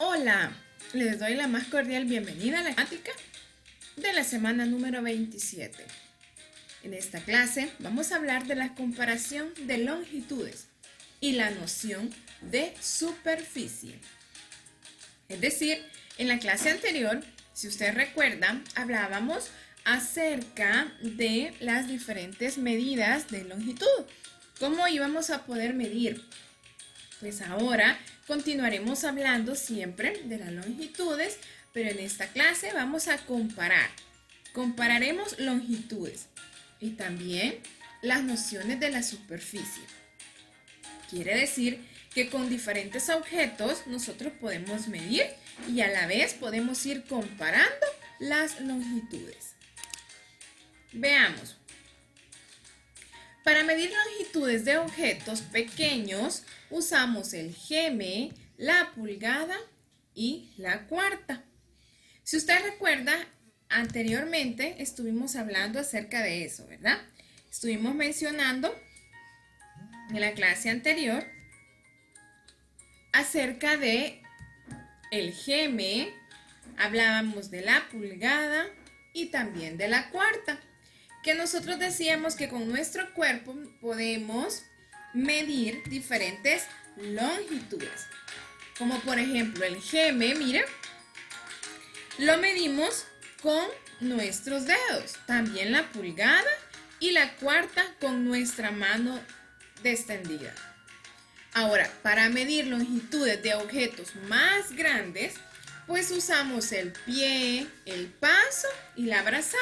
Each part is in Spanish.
Hola, les doy la más cordial bienvenida a la gramática de la semana número 27. En esta clase vamos a hablar de la comparación de longitudes y la noción de superficie. Es decir, en la clase anterior, si ustedes recuerdan, hablábamos acerca de las diferentes medidas de longitud. ¿Cómo íbamos a poder medir? Pues ahora continuaremos hablando siempre de las longitudes, pero en esta clase vamos a comparar. Compararemos longitudes y también las nociones de la superficie. Quiere decir que con diferentes objetos nosotros podemos medir y a la vez podemos ir comparando las longitudes. Veamos. Para medir longitudes de objetos pequeños usamos el gm, la pulgada y la cuarta. Si usted recuerda, anteriormente estuvimos hablando acerca de eso, ¿verdad? Estuvimos mencionando en la clase anterior acerca de el gm, hablábamos de la pulgada y también de la cuarta, que nosotros decíamos que con nuestro cuerpo podemos medir diferentes longitudes. Como por ejemplo el gm, miren, lo medimos con nuestros dedos. También la pulgada y la cuarta con nuestra mano extendida. Ahora, para medir longitudes de objetos más grandes, pues usamos el pie, el paso y la brazada.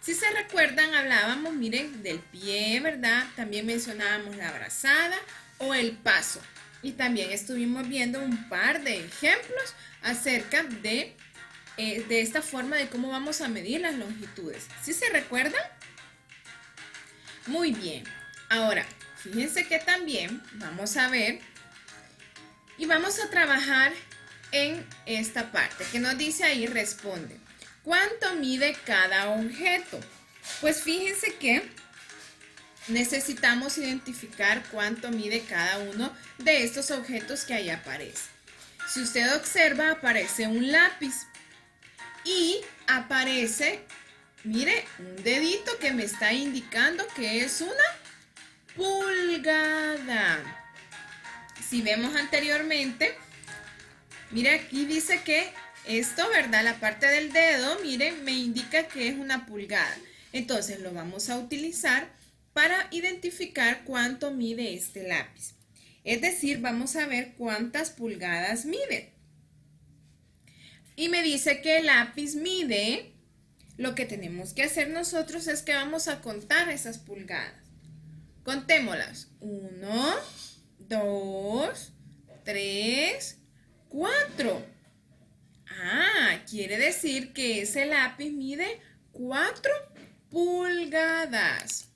Si se recuerdan, hablábamos, miren, del pie, ¿verdad? También mencionábamos la brazada o el paso. Y también estuvimos viendo un par de ejemplos acerca de esta forma de cómo vamos a medir las longitudes. ¿Sí se recuerdan? Muy bien. Ahora, fíjense que también vamos a ver y vamos a trabajar en esta parte que nos dice ahí, responde. ¿Cuánto mide cada objeto? Pues fíjense que necesitamos identificar cuánto mide cada uno de estos objetos que ahí aparece. Si usted observa, aparece un lápiz y aparece, mire, un dedito que me está indicando que es una pulgada. Si vemos anteriormente, mire, aquí dice que esto, ¿verdad? La parte del dedo, miren, me indica que es una pulgada. Entonces lo vamos a utilizar para identificar cuánto mide este lápiz. Es decir, vamos a ver cuántas pulgadas mide. Y me dice que el lápiz mide, lo que tenemos que hacer nosotros es que vamos a contar esas pulgadas. Contémoslas. 1, 2, 3, 4. Quiere decir que ese lápiz mide 4 pulgadas.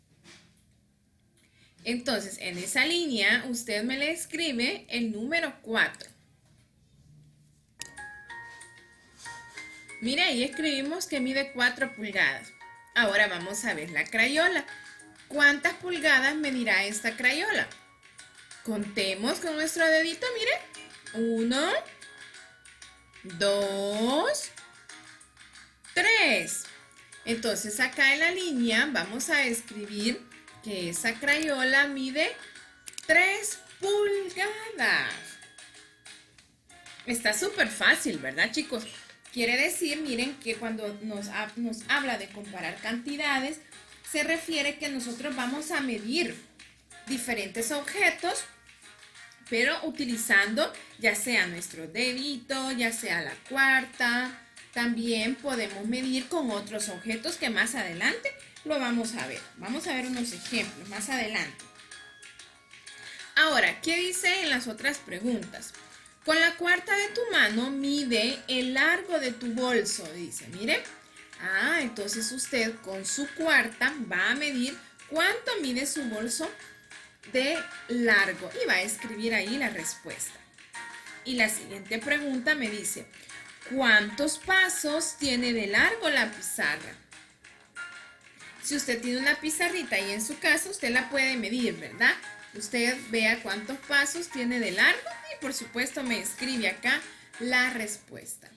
Entonces, en esa línea, usted me le escribe el número 4. Mire, ahí escribimos que mide 4 pulgadas. Ahora vamos a ver la crayola. ¿Cuántas pulgadas medirá esta crayola? Contemos con nuestro dedito, mire. 1, 2, 3. Entonces acá en la línea vamos a escribir que esa crayola mide 3 pulgadas. Está súper fácil, ¿verdad, chicos? Quiere decir, miren, que cuando nos habla de comparar cantidades, se refiere que nosotros vamos a medir diferentes objetos, pero utilizando ya sea nuestro dedito, ya sea la cuarta. También podemos medir con otros objetos que más adelante lo vamos a ver. Vamos a ver unos ejemplos más adelante. Ahora, ¿qué dice en las otras preguntas? Con la cuarta de tu mano mide el largo de tu bolso, dice, mire. Entonces usted con su cuarta va a medir cuánto mide su bolso de largo y va a escribir ahí la respuesta. Y la siguiente pregunta me dice, ¿cuántos pasos tiene de largo la pizarra? Si usted tiene una pizarrita y en su casa usted la puede medir, ¿verdad? Usted vea cuántos pasos tiene de largo y por supuesto me escribe acá la respuesta.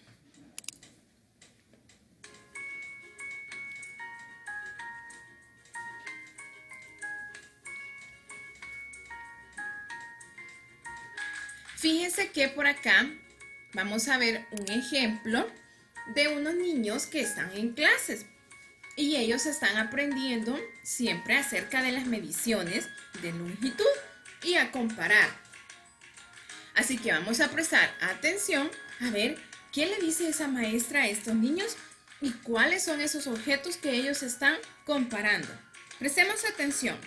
Fíjense que por acá vamos a ver un ejemplo de unos niños que están en clases y ellos están aprendiendo siempre acerca de las mediciones de longitud y a comparar. Así que vamos a prestar atención a ver qué le dice esa maestra a estos niños y cuáles son esos objetos que ellos están comparando. Prestemos atención.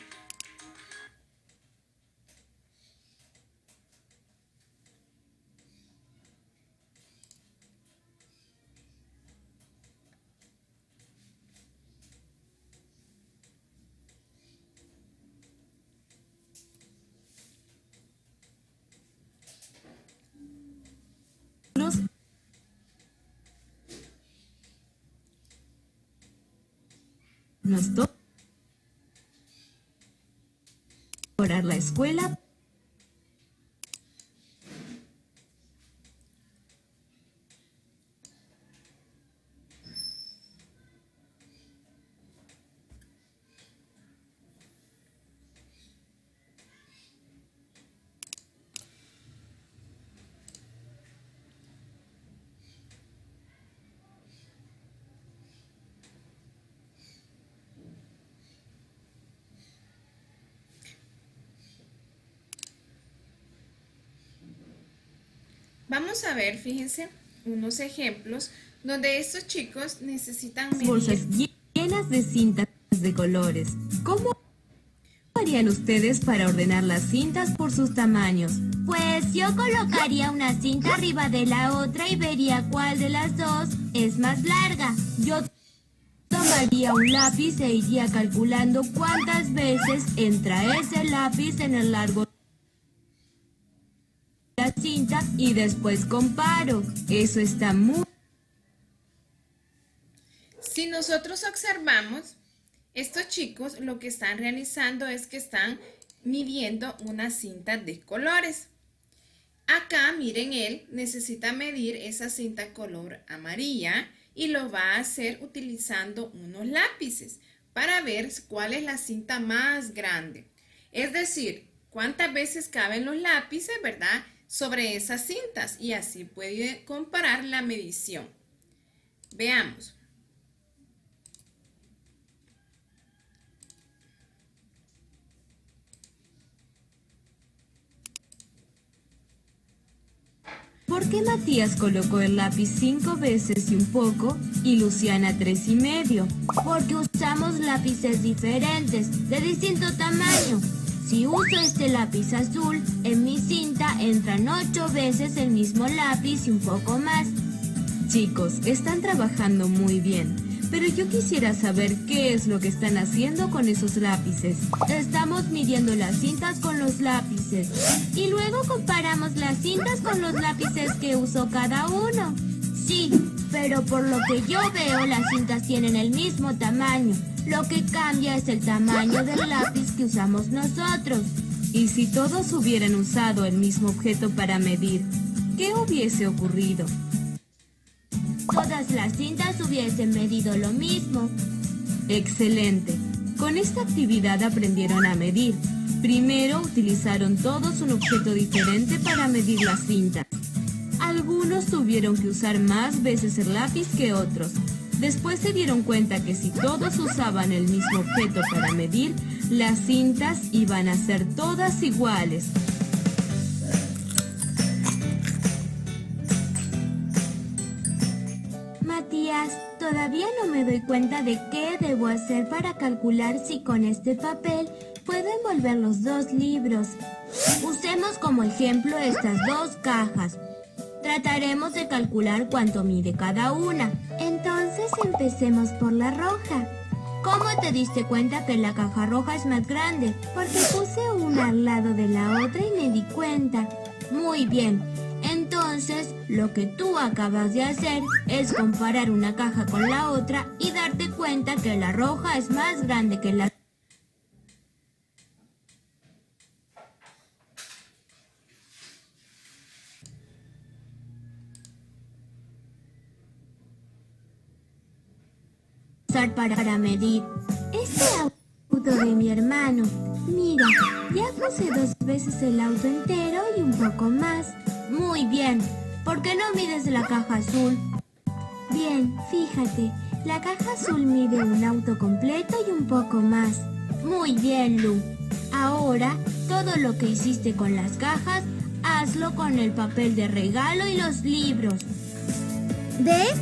Nos toca mejorar la escuela. Vamos a ver, fíjense, unos ejemplos donde estos chicos necesitan medir. Bolsas llenas de cintas de colores. ¿Cómo harían ustedes para ordenar las cintas por sus tamaños? Pues yo colocaría una cinta arriba de la otra y vería cuál de las dos es más larga. Yo tomaría un lápiz e iría calculando cuántas veces entra ese lápiz en el largo de la cinta y después comparo. Eso está muy... Si nosotros observamos, estos chicos lo que están realizando es que están midiendo una cinta de colores. Acá, miren, él necesita medir esa cinta color amarilla y lo va a hacer utilizando unos lápices para ver cuál es la cinta más grande. Es decir, cuántas veces caben los lápices, ¿verdad?, sobre esas cintas, y así puede comparar la medición. Veamos. ¿Por qué Matías colocó el lápiz 5 veces y un poco y Luciana 3 y medio? Porque usamos lápices diferentes, de distinto tamaño. Si uso este lápiz azul, en mi cinta entran 8 veces el mismo lápiz y un poco más. Chicos, están trabajando muy bien, pero yo quisiera saber qué es lo que están haciendo con esos lápices. Estamos midiendo las cintas con los lápices y luego comparamos las cintas con los lápices que usó cada uno. Sí, pero por lo que yo veo, las cintas tienen el mismo tamaño. Lo que cambia es el tamaño del lápiz que usamos nosotros. Y si todos hubieran usado el mismo objeto para medir, ¿qué hubiese ocurrido? Todas las cintas hubiesen medido lo mismo. Excelente. Con esta actividad aprendieron a medir. Primero utilizaron todos un objeto diferente para medir las cintas. Algunos tuvieron que usar más veces el lápiz que otros. Después se dieron cuenta que si todos usaban el mismo objeto para medir, las cintas iban a ser todas iguales. Matías, todavía no me doy cuenta de qué debo hacer para calcular si con este papel puedo envolver los dos libros. Usemos como ejemplo estas dos cajas. Trataremos de calcular cuánto mide cada una. Entonces empecemos por la roja. ¿Cómo te diste cuenta que la caja roja es más grande? Porque puse una al lado de la otra y me di cuenta. Muy bien. Entonces, lo que tú acabas de hacer es comparar una caja con la otra y darte cuenta que la roja es más grande que la... usar para medir. Este auto de mi hermano. Mira, ya puse 2 veces el auto entero y un poco más. Muy bien. ¿Por qué no mides la caja azul? Bien, fíjate. La caja azul mide un auto completo y un poco más. Muy bien, Lu. Ahora, todo lo que hiciste con las cajas, hazlo con el papel de regalo y los libros. ¿Ves?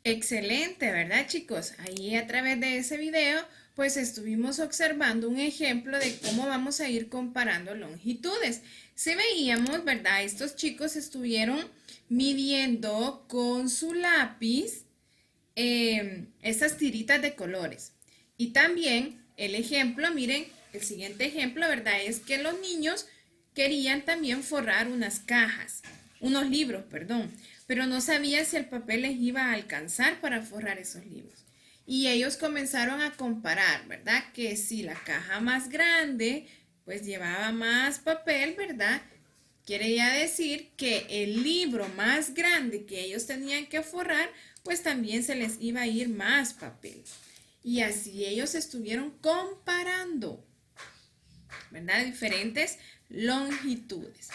Excelente, ¿verdad, chicos? Ahí a través de ese video, pues estuvimos observando un ejemplo de cómo vamos a ir comparando longitudes. Si veíamos, ¿verdad? Estos chicos estuvieron midiendo con su lápiz esas tiritas de colores. Y también el ejemplo, miren, el siguiente ejemplo, ¿verdad? Es que los niños querían también forrar unas cajas, unos libros, perdón, pero no sabían si el papel les iba a alcanzar para forrar esos libros. Y ellos comenzaron a comparar, ¿verdad? Que si la caja más grande, pues llevaba más papel, ¿verdad? Quería decir que el libro más grande que ellos tenían que forrar, pues también se les iba a ir más papel. Y así ellos estuvieron comparando, ¿verdad? Diferentes longitudes.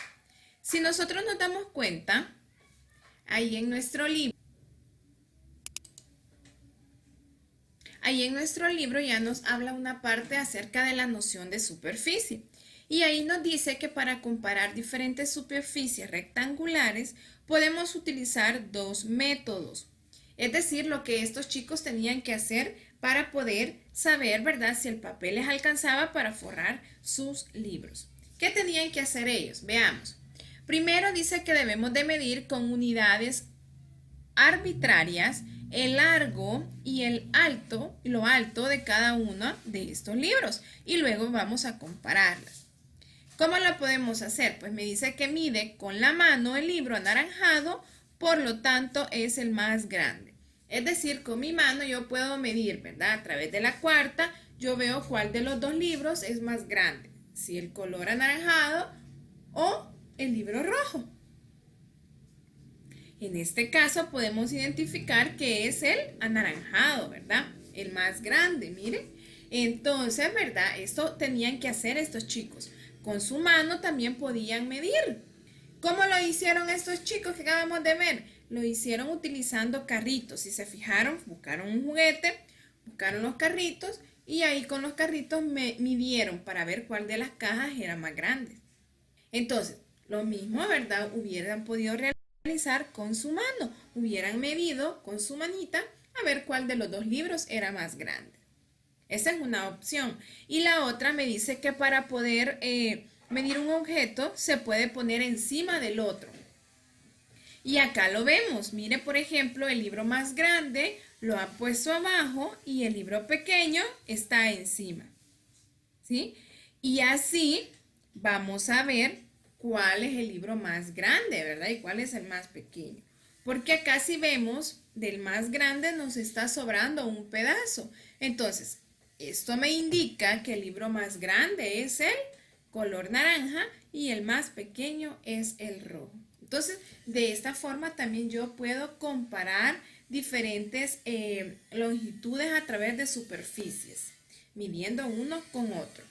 Si nosotros nos damos cuenta, ahí en nuestro libro ya nos habla una parte acerca de la noción de superficie. Y ahí nos dice que para comparar diferentes superficies rectangulares podemos utilizar 2 métodos. Es decir, lo que estos chicos tenían que hacer para poder saber, ¿verdad?, si el papel les alcanzaba para forrar sus libros. ¿Qué tenían que hacer ellos? Veamos. Primero dice que debemos de medir con unidades arbitrarias el largo y el alto, lo alto de cada uno de estos libros. Y luego vamos a compararlas. ¿Cómo lo podemos hacer? Pues me dice que mide con la mano el libro anaranjado, por lo tanto es el más grande. Es decir, con mi mano yo puedo medir, ¿verdad? A través de la cuarta yo veo cuál de los 2 libros es más grande. Si el color anaranjado o el libro rojo. En este caso podemos identificar que es el anaranjado, ¿verdad? El más grande, miren. Entonces, ¿verdad? Esto tenían que hacer estos chicos. Con su mano también podían medir. ¿Cómo lo hicieron estos chicos que acabamos de ver? Lo hicieron utilizando carritos. Si se fijaron, buscaron un juguete, buscaron los carritos y ahí con los carritos midieron para ver cuál de las cajas era más grande. Entonces, lo mismo, ¿verdad? Hubieran podido realizar con su mano. Hubieran medido con su manita a ver cuál de los 2 libros era más grande. Esa es una opción. Y la otra me dice que para poder medir un objeto se puede poner encima del otro. Y acá lo vemos. Mire, por ejemplo, el libro más grande lo ha puesto abajo y el libro pequeño está encima. ¿Sí? Y así vamos a ver cuál es el libro más grande, ¿verdad? Y cuál es el más pequeño. Porque acá si vemos, del más grande nos está sobrando un pedazo. Entonces, esto me indica que el libro más grande es el color naranja y el más pequeño es el rojo. Entonces, de esta forma también yo puedo comparar diferentes longitudes a través de superficies, midiendo uno con otro.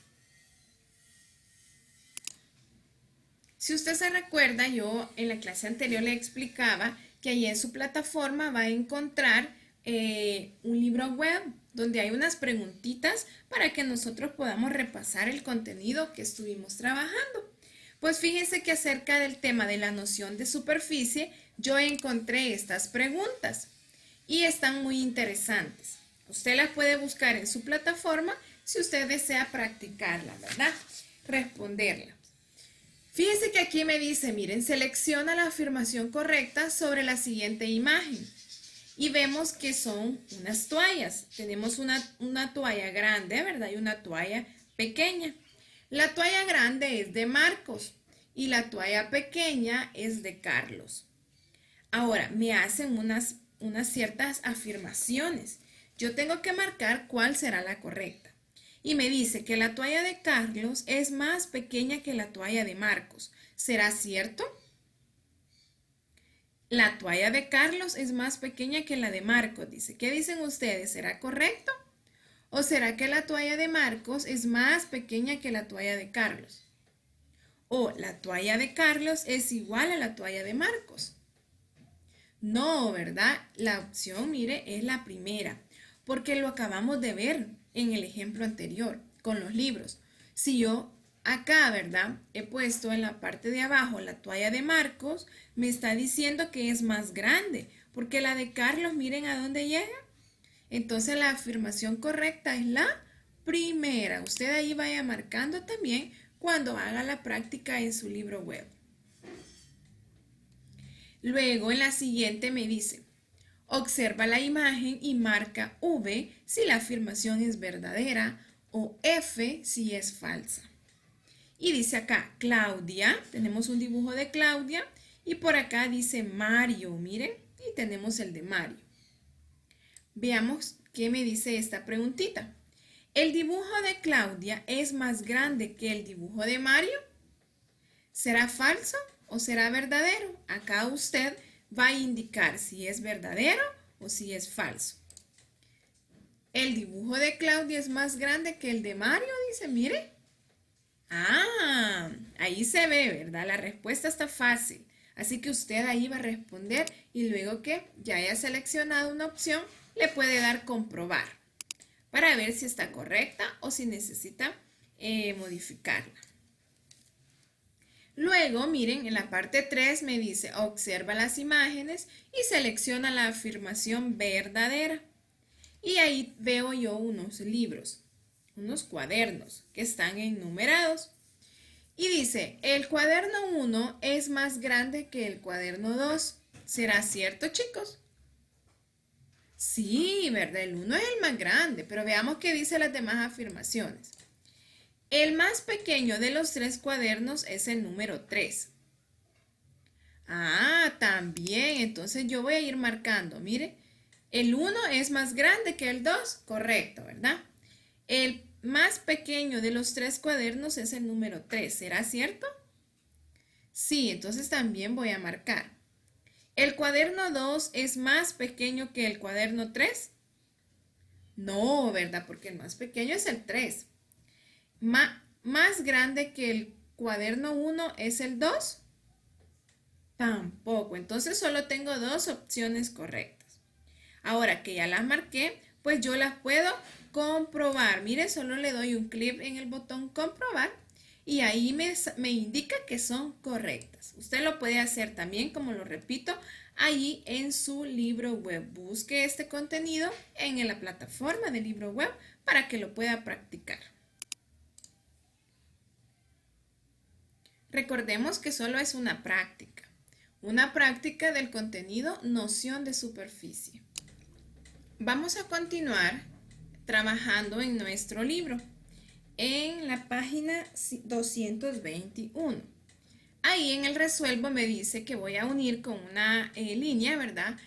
Si usted se recuerda, yo en la clase anterior le explicaba que allí en su plataforma va a encontrar un libro web donde hay unas preguntitas para que nosotros podamos repasar el contenido que estuvimos trabajando. Pues fíjense que acerca del tema de la noción de superficie, yo encontré estas preguntas y están muy interesantes. Usted las puede buscar en su plataforma si usted desea practicarla, ¿verdad? Responderla. Fíjense que aquí me dice, miren, selecciona la afirmación correcta sobre la siguiente imagen. Y vemos que son unas toallas. Tenemos una toalla grande, ¿verdad? Y una toalla pequeña. La toalla grande es de Marcos y la toalla pequeña es de Carlos. Ahora, me hacen unas ciertas afirmaciones. Yo tengo que marcar cuál será la correcta. Y me dice que la toalla de Carlos es más pequeña que la toalla de Marcos. ¿Será cierto? La toalla de Carlos es más pequeña que la de Marcos, dice. ¿Qué dicen ustedes? ¿Será correcto? ¿O será que la toalla de Marcos es más pequeña que la toalla de Carlos? ¿O la toalla de Carlos es igual a la toalla de Marcos? No, ¿verdad? La opción, mire, es la primera, porque lo acabamos de ver en el ejemplo anterior con los libros. Si yo acá, ¿verdad? He puesto en la parte de abajo la toalla de Marcos, me está diciendo que es más grande, porque la de Carlos, miren a dónde llega. Entonces la afirmación correcta es la primera. Usted ahí vaya marcando también cuando haga la práctica en su libro web. Luego en la siguiente me dice, observa la imagen y marca V si la afirmación es verdadera o F si es falsa. Y dice acá, Claudia, tenemos un dibujo de Claudia y por acá dice Mario, miren, y tenemos el de Mario. Veamos qué me dice esta preguntita. ¿El dibujo de Claudia es más grande que el dibujo de Mario? ¿Será falso o será verdadero? Acá usted va a indicar si es verdadero o si es falso. El dibujo de Claudia es más grande que el de Mario, dice, mire. Ah, ahí se ve, ¿verdad? La respuesta está fácil. Así que usted ahí va a responder y luego que ya haya seleccionado una opción, le puede dar comprobar para ver si está correcta o si necesita modificarla. Luego, miren, en la parte 3 me dice, observa las imágenes y selecciona la afirmación verdadera. Y ahí veo yo unos libros, unos cuadernos que están enumerados. Y dice, el cuaderno 1 es más grande que el cuaderno 2. ¿Será cierto, chicos? Sí, ¿verdad? El 1 es el más grande, pero veamos qué dice las demás afirmaciones. El más pequeño de los 3 cuadernos es el número 3. Ah, también, entonces yo voy a ir marcando, mire, el 1 es más grande que el 2, correcto, ¿verdad? El más pequeño de los 3 cuadernos es el número 3, ¿será cierto? Sí, entonces también voy a marcar. ¿El cuaderno 2 es más pequeño que el cuaderno 3? No, ¿verdad? Porque el más pequeño es el 3. ¿Más grande que el cuaderno 1 es el 2? Tampoco. Entonces solo tengo 2 opciones correctas. Ahora que ya las marqué, pues yo las puedo comprobar. Mire, solo le doy un clic en el botón comprobar y ahí me indica que son correctas. Usted lo puede hacer también, como lo repito, ahí en su libro web. Busque este contenido en la plataforma de libro web para que lo pueda practicar. Recordemos que solo es una práctica del contenido noción de superficie. Vamos a continuar trabajando en nuestro libro, en la página 221. Ahí en el resuelvo me dice que voy a unir con una línea, ¿verdad?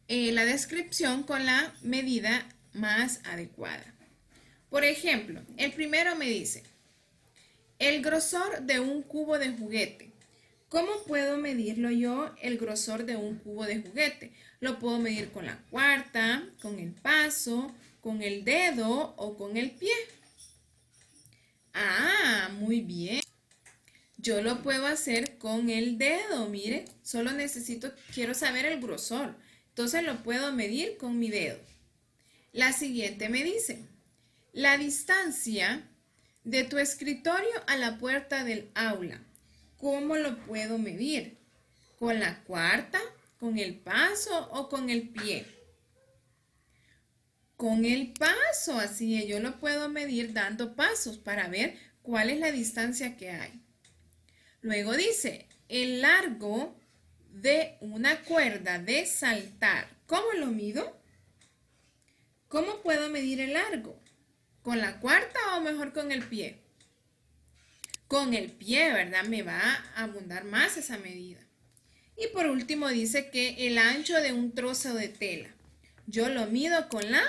La descripción con la medida más adecuada. Por ejemplo, el primero me dice, el grosor de un cubo de juguete. ¿Cómo puedo medirlo yo, el grosor de un cubo de juguete? Lo puedo medir con la cuarta, con el paso, con el dedo o con el pie. Ah, muy bien. Yo lo puedo hacer con el dedo, mire. Solo quiero saber el grosor. Entonces lo puedo medir con mi dedo. La siguiente me dice, la distancia de tu escritorio a la puerta del aula. ¿Cómo lo puedo medir? ¿Con la cuarta, con el paso o con el pie? Con el paso, así es, yo lo puedo medir dando pasos para ver cuál es la distancia que hay. Luego dice, el largo de una cuerda de saltar. ¿Cómo lo mido? ¿Cómo puedo medir el largo? ¿Con la cuarta o mejor con el pie? Con el pie, ¿verdad? Me va a abundar más esa medida. Y por último dice que el ancho de un trozo de tela. Yo lo mido con la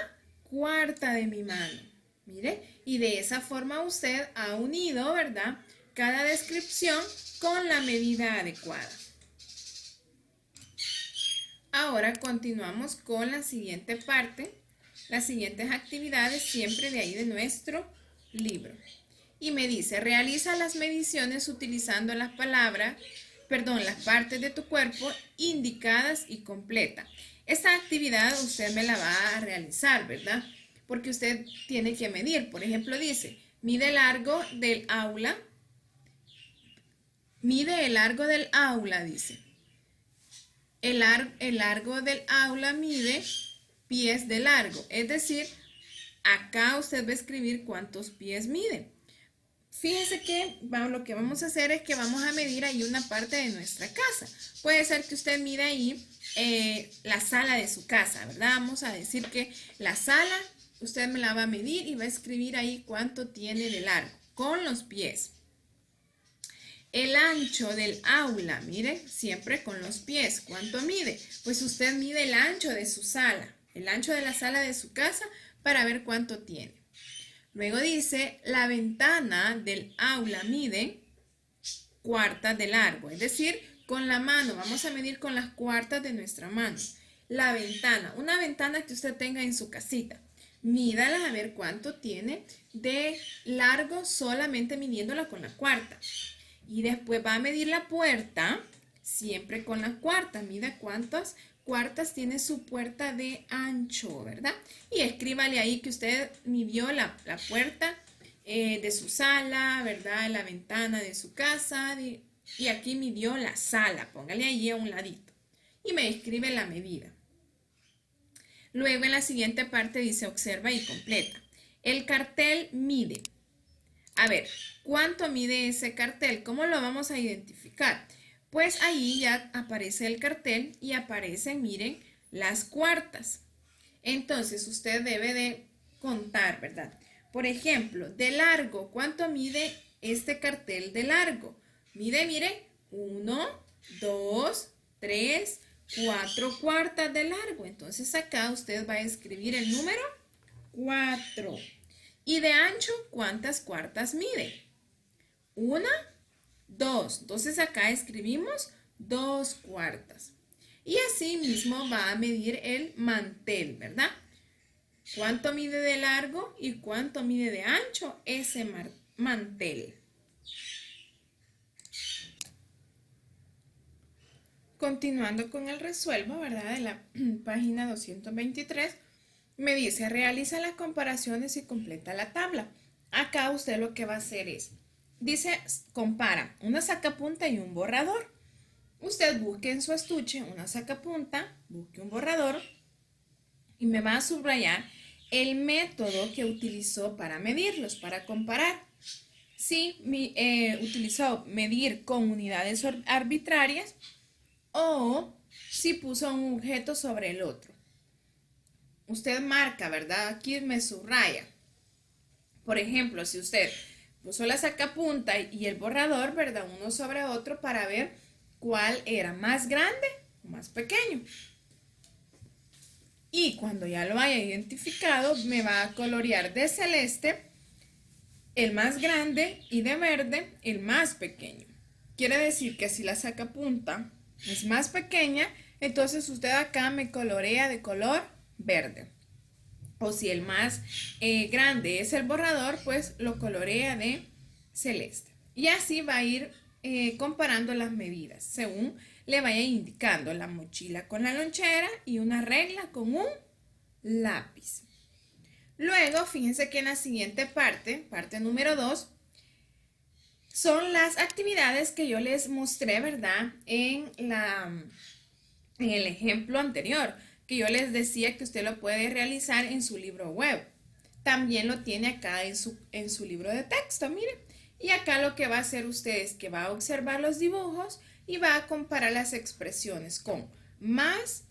cuarta de mi mano. Mire, y de esa forma usted ha unido, ¿verdad? Cada descripción con la medida adecuada. Ahora continuamos con la siguiente parte, las siguientes actividades siempre de ahí de nuestro libro. Y me dice, realiza las mediciones utilizando las partes de tu cuerpo indicadas y completa. Esta actividad usted me la va a realizar, ¿verdad? Porque usted tiene que medir. Por ejemplo, dice, mide el largo del aula. Mide el largo del aula, dice. El largo del aula mide pies de largo. Es decir, acá usted va a escribir cuántos pies mide. Fíjense que lo que vamos a hacer es que vamos a medir ahí una parte de nuestra casa. Puede ser que usted mide ahí la sala de su casa, ¿verdad? Vamos a decir que la sala, usted me la va a medir y va a escribir ahí cuánto tiene de largo, con los pies. El ancho del aula, mire, siempre con los pies. ¿Cuánto mide? Pues usted mide el ancho de su sala, el ancho de la sala de su casa para ver cuánto tiene. Luego dice, la ventana del aula mide cuartas de largo, es decir, con la mano, vamos a medir con las cuartas de nuestra mano. La ventana, una ventana que usted tenga en su casita, mídala a ver cuánto tiene de largo solamente midiéndola con la cuarta. Y después va a medir la puerta, siempre con la cuarta, mida cuántas cuartas tiene su puerta de ancho, ¿verdad? Y escríbale ahí que usted midió la puerta de su sala, ¿verdad? La ventana de su casa y aquí midió la sala, póngale ahí a un ladito y me escribe la medida. Luego en la siguiente parte dice observa y completa. El cartel mide. A ver, ¿cuánto mide ese cartel? ¿Cómo lo vamos a identificar? Pues ahí ya aparece el cartel y aparecen, miren, las cuartas. Entonces usted debe de contar, ¿verdad? Por ejemplo, de largo, ¿cuánto mide este cartel de largo? Mide, mire, 1, 2, 3, 4 cuartas de largo. Entonces acá usted va a escribir el número 4. ¿Y de ancho cuántas cuartas mide? 1, 2. Entonces acá escribimos 2 cuartas. Y así mismo va a medir el mantel, ¿verdad? ¿Cuánto mide de largo y cuánto mide de ancho ese mantel? Continuando con el resuelvo, ¿verdad? De la página 223, me dice, realiza las comparaciones y completa la tabla. Acá usted lo que va a hacer es, dice, compara una sacapunta y un borrador. Usted busque en su estuche una sacapunta, busque un borrador y me va a subrayar el método que utilizó para medirlos, para comparar. Si utilizó medir con unidades arbitrarias o si puso un objeto sobre el otro. Usted marca, ¿verdad? Aquí me subraya. Por ejemplo, si usted puso la sacapunta y el borrador, ¿verdad? Uno sobre otro para ver cuál era más grande o más pequeño. Y cuando ya lo haya identificado, me va a colorear de celeste el más grande y de verde el más pequeño. Quiere decir que si la sacapunta es más pequeña, entonces usted acá me colorea de color verde. O si el más grande es el borrador, pues lo colorea de celeste. Y así va a ir comparando las medidas, según le vaya indicando la mochila con la lonchera y una regla con un lápiz. Luego, fíjense que en la siguiente parte número 2, son las actividades que yo les mostré, ¿verdad? En el ejemplo anterior, que yo les decía que usted lo puede realizar en su libro web. También lo tiene acá en su libro de texto, miren. Y acá lo que va a hacer usted es que va a observar los dibujos y va a comparar las expresiones con más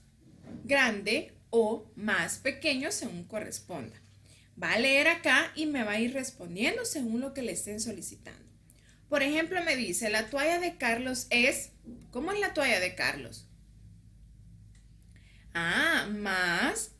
grande o más pequeño según corresponda. Va a leer acá y me va a ir respondiendo según lo que le estén solicitando. Por ejemplo, me dice, la toalla de Carlos es... ¿Cómo es la toalla de Carlos? Más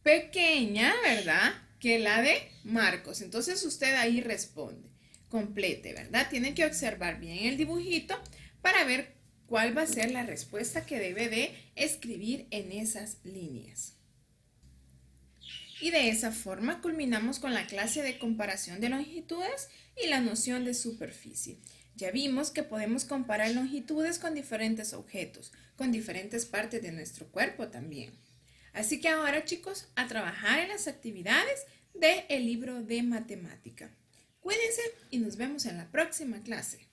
pequeña, ¿verdad? Que la de Marcos. Entonces usted ahí responde, complete, ¿verdad? Tiene que observar bien el dibujito para ver cuál va a ser la respuesta que debe de escribir en esas líneas. Y de esa forma culminamos con la clase de comparación de longitudes y la noción de superficie. Ya vimos que podemos comparar longitudes con diferentes objetos, con diferentes partes de nuestro cuerpo también. Así que ahora, chicos, a trabajar en las actividades del libro de matemática. Cuídense y nos vemos en la próxima clase.